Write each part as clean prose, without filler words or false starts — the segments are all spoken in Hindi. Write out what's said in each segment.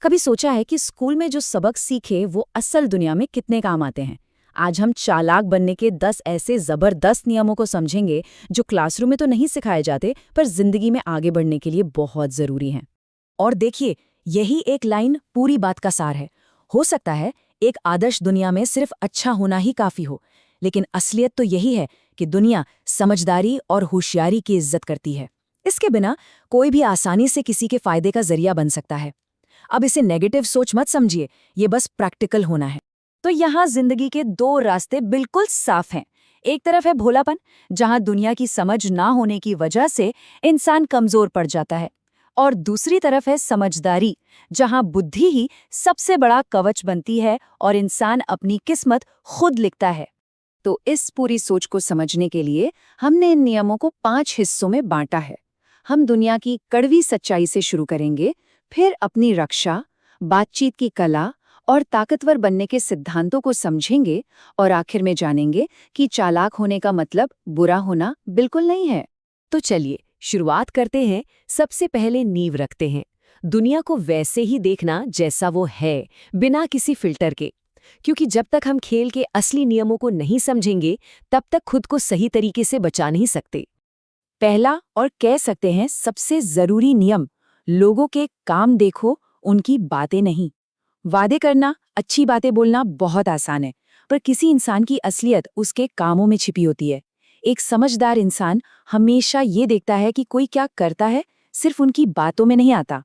कभी सोचा है कि स्कूल में जो सबक सीखे वो असल दुनिया में कितने काम आते हैं? आज हम चालाक बनने के 10 ऐसे जबरदस्त नियमों को समझेंगे जो क्लासरूम में तो नहीं सिखाए जाते पर जिंदगी में आगे बढ़ने के लिए बहुत जरूरी हैं। और देखिए, यही एक लाइन पूरी बात का सार है। हो सकता है एक आदर्श दुनिया में सिर्फ अच्छा होना ही काफी हो, लेकिन असलियत तो यही है कि दुनिया समझदारी और होशियारी की इज्जत करती है। इसके बिना कोई भी आसानी से किसी के फायदे का जरिया बन सकता है। अब इसे नेगेटिव सोच मत समझिए, ये बस प्रैक्टिकल होना है। तो यहाँ जिंदगी के दो रास्ते बिल्कुल साफ हैं। एक तरफ है भोलापन, जहाँ दुनिया की समझ ना होने की वजह से इंसान कमजोर पड़ जाता है, और दूसरी तरफ है समझदारी, जहाँ बुद्धि ही सबसे बड़ा कवच बनती है और इंसान अपनी किस्मत खुद लिखता है। तो इस पूरी सोच को समझने के लिए हमने इन नियमों को 5 हिस्सों में बांटा है। हम दुनिया की कड़वी सच्चाई से शुरू करेंगे, फिर अपनी रक्षा, बातचीत की कला और ताकतवर बनने के सिद्धांतों को समझेंगे, और आखिर में जानेंगे कि चालाक होने का मतलब बुरा होना बिल्कुल नहीं है। तो चलिए शुरुआत करते हैं। सबसे पहले नींव रखते हैं, दुनिया को वैसे ही देखना जैसा वो है, बिना किसी फिल्टर के। क्योंकि जब तक हम खेल के असली नियमों को नहीं समझेंगे, तब तक खुद को सही तरीके से बचा नहीं सकते। पहला और कह सकते हैं सबसे जरूरी नियम, लोगों के काम देखो, उनकी बातें नहीं। वादे करना, अच्छी बातें बोलना बहुत आसान है, पर किसी इंसान की असलियत उसके कामों में छिपी होती है। एक समझदार इंसान हमेशा ये देखता है कि कोई क्या करता है, सिर्फ उनकी बातों में नहीं आता।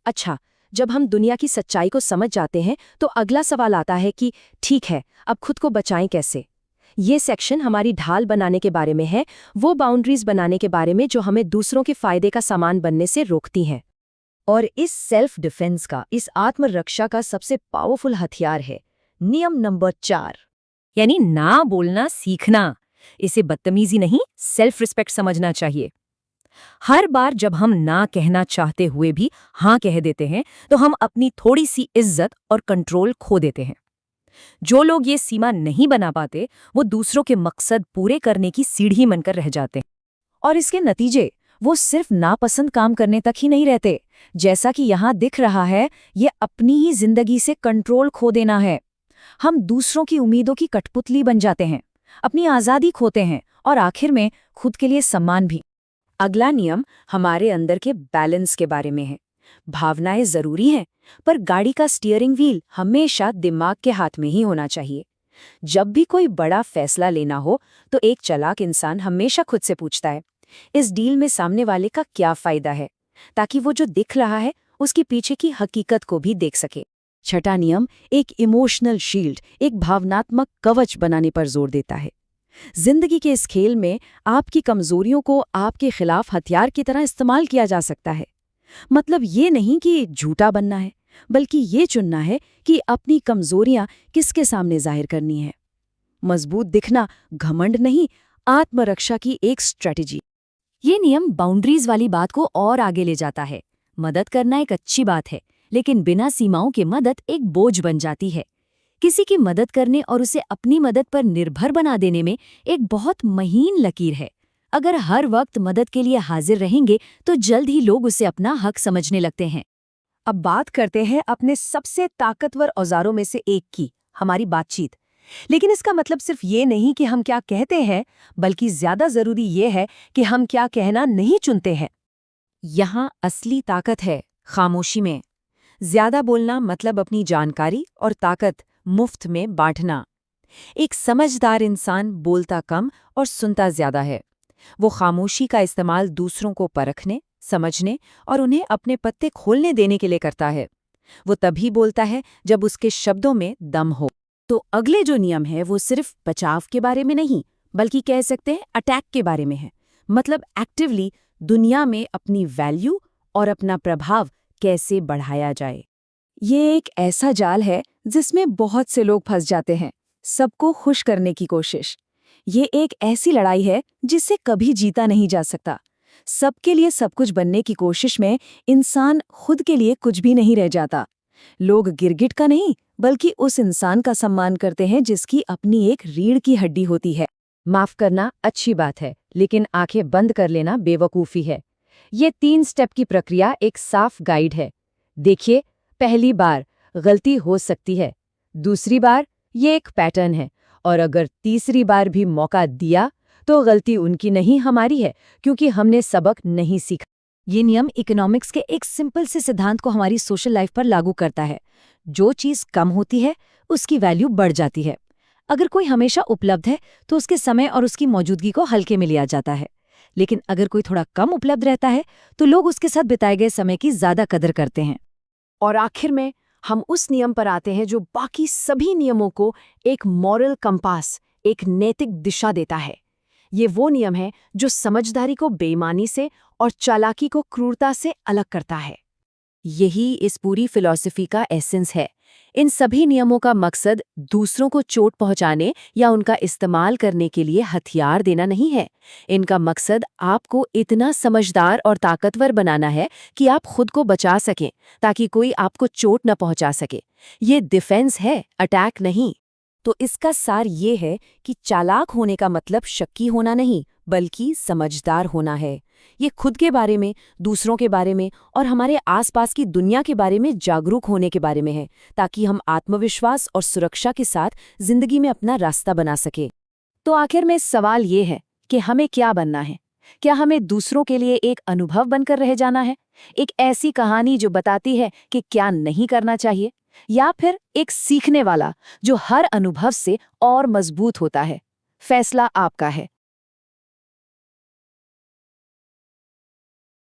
अच्छा, जब हम दुनिया की सच्चाई को समझ जाते हैं तो अगला सवाल आता है कि ठीक है, अब खुद को बचाएं कैसे? ये सेक्शन हमारी ढाल बनाने के बारे में है, वो बाउंड्रीज बनाने के बारे में जो हमें दूसरों के फायदे का सामान बनने से रोकती हैं। और इस सेल्फ डिफेंस का, इस आत्मरक्षा का सबसे पावरफुल हथियार है नियम नंबर 4, यानी ना बोलना सीखना। इसे बदतमीजी नहीं, सेल्फ रिस्पेक्ट समझना चाहिए। हर बार जब हम ना कहना चाहते हुए भी हाँ कह देते हैं, तो हम अपनी थोड़ी सी इज्जत और कंट्रोल खो देते हैं। जो लोग ये सीमा नहीं बना पाते, वो दूसरों के मकसद पूरे करने की सीढ़ी बनकर रह जाते हैं। और इसके नतीजे, वो सिर्फ नापसंद काम करने तक ही नहीं रहते। जैसा कि यहाँ दिख रहा है, ये अपनी ही जिंदगी से कंट्रोल खो देना है। हम दूसरों की उम्मीदों की कठपुतली बन जाते हैं, अपनी आज़ादी खोते हैं, और आखिर में खुद के लिए सम्मान भी। अगला नियम हमारे अंदर के बैलेंस के बारे में है। भावनाएं जरूरी हैं, पर गाड़ी का स्टीयरिंग व्हील हमेशा दिमाग के हाथ में ही होना चाहिए। जब भी कोई बड़ा फैसला लेना हो, तो एक चालाक इंसान हमेशा खुद से पूछता है, इस डील में सामने वाले का क्या फायदा है, ताकि वो जो दिख रहा है उसके पीछे की हकीकत को भी देख सके। छठा नियम एक इमोशनल शील्ड, एक भावनात्मक कवच बनाने पर जोर देता है। जिंदगी के इस खेल में आपकी कमजोरियों को आपके खिलाफ हथियार की तरह इस्तेमाल किया जा सकता है। मतलब ये नहीं कि झूठा बनना है, बल्कि ये चुनना है कि अपनी कमजोरियां किसके सामने जाहिर करनी है। मजबूत दिखना घमंड नहीं, आत्मरक्षा की एक स्ट्रेटेजी। ये नियम बाउंड्रीज वाली बात को और आगे ले जाता है। मदद करना एक अच्छी बात है, लेकिन बिना सीमाओं के मदद एक बोझ बन जाती है। किसी की मदद करने और उसे अपनी मदद पर निर्भर बना देने में एक बहुत महीन लकीर है। अगर हर वक्त मदद के लिए हाजिर रहेंगे, तो जल्द ही लोग उसे अपना हक समझने लगते हैं। अब बात करते हैं अपने सबसे ताकतवर औजारों में से एक की, हमारी बातचीत। लेकिन इसका मतलब सिर्फ ये नहीं कि हम क्या कहते हैं, बल्कि ज्यादा जरूरी ये है कि हम क्या कहना नहीं चुनते हैं। यहाँ असली ताकत है खामोशी में। ज्यादा बोलना मतलब अपनी जानकारी और ताकत मुफ्त में बांटना। एक समझदार इंसान बोलता कम और सुनता ज्यादा है। वो खामोशी का इस्तेमाल दूसरों को परखने, समझने और उन्हें अपने पत्ते खोलने देने के लिए करता है। वो तभी बोलता है जब उसके शब्दों में दम हो। तो अगले जो नियम है वो सिर्फ बचाव के बारे में नहीं, बल्कि कह सकते हैं अटैक के बारे में है। मतलब एक्टिवली दुनिया में अपनी वैल्यू और अपना प्रभाव कैसे बढ़ाया जाए। ये एक ऐसा जाल है जिसमें बहुत से लोग फंस जाते हैं, सबको खुश करने की कोशिश। ये एक ऐसी लड़ाई है जिससे कभी जीता नहीं जा सकता। सबके लिए सब कुछ बनने की कोशिश में इंसान खुद के लिए कुछ भी नहीं रह जाता। लोग गिरगिट का नहीं, बल्कि उस इंसान का सम्मान करते हैं जिसकी अपनी एक रीढ़ की हड्डी होती है। माफ करना अच्छी बात है, लेकिन आंखें बंद कर लेना बेवकूफ़ी है। ये 3 स्टेप की प्रक्रिया एक साफ गाइड है। देखिए, पहली बार गलती हो सकती है, दूसरी बार ये एक पैटर्न है, और अगर तीसरी बार भी मौका दिया तो गलती उनकी नहीं हमारी है, क्योंकि हमने सबक नहीं सीखा। ये नियम इकोनॉमिक्स के एक सिंपल से सिद्धांत को हमारी सोशल लाइफ पर लागू करता है। जो चीज़ कम होती है उसकी वैल्यू बढ़ जाती है। अगर कोई हमेशा उपलब्ध है तो उसके समय और उसकी मौजूदगी को हल्के में लिया जाता है, लेकिन अगर कोई थोड़ा कम उपलब्ध रहता है तो लोग उसके साथ बिताए गए समय की ज्यादा कदर करते हैं। और आखिर में हम उस नियम पर आते हैं जो बाकी सभी नियमों को एक मॉरल कंपास, एक नैतिक दिशा देता है। ये वो नियम है जो समझदारी को बेईमानी से और चालाकी को क्रूरता से अलग करता है। यही इस पूरी फिलॉसफी का एसेंस है। इन सभी नियमों का मकसद दूसरों को चोट पहुंचाने या उनका इस्तेमाल करने के लिए हथियार देना नहीं है। इनका मकसद आपको इतना समझदार और ताकतवर बनाना है कि आप खुद को बचा सकें, ताकि कोई आपको चोट न पहुंचा सके। ये डिफेंस है, अटैक नहीं। तो इसका सार ये है कि चालाक होने का मतलब शक्की होना नहीं, बल्कि समझदार होना है। ये खुद के बारे में, दूसरों के बारे में और हमारे आसपास की दुनिया के बारे में जागरूक होने के बारे में है, ताकि हम आत्मविश्वास और सुरक्षा के साथ जिंदगी में अपना रास्ता बना सके। तो आखिर में सवाल ये है कि हमें क्या बनना है? क्या हमें दूसरों के लिए एक अनुभव बनकर रह जाना है, एक ऐसी कहानी जो बताती है कि क्या नहीं करना चाहिए, या फिर एक सीखने वाला जो हर अनुभव से और मजबूत होता है? फैसला आपका है।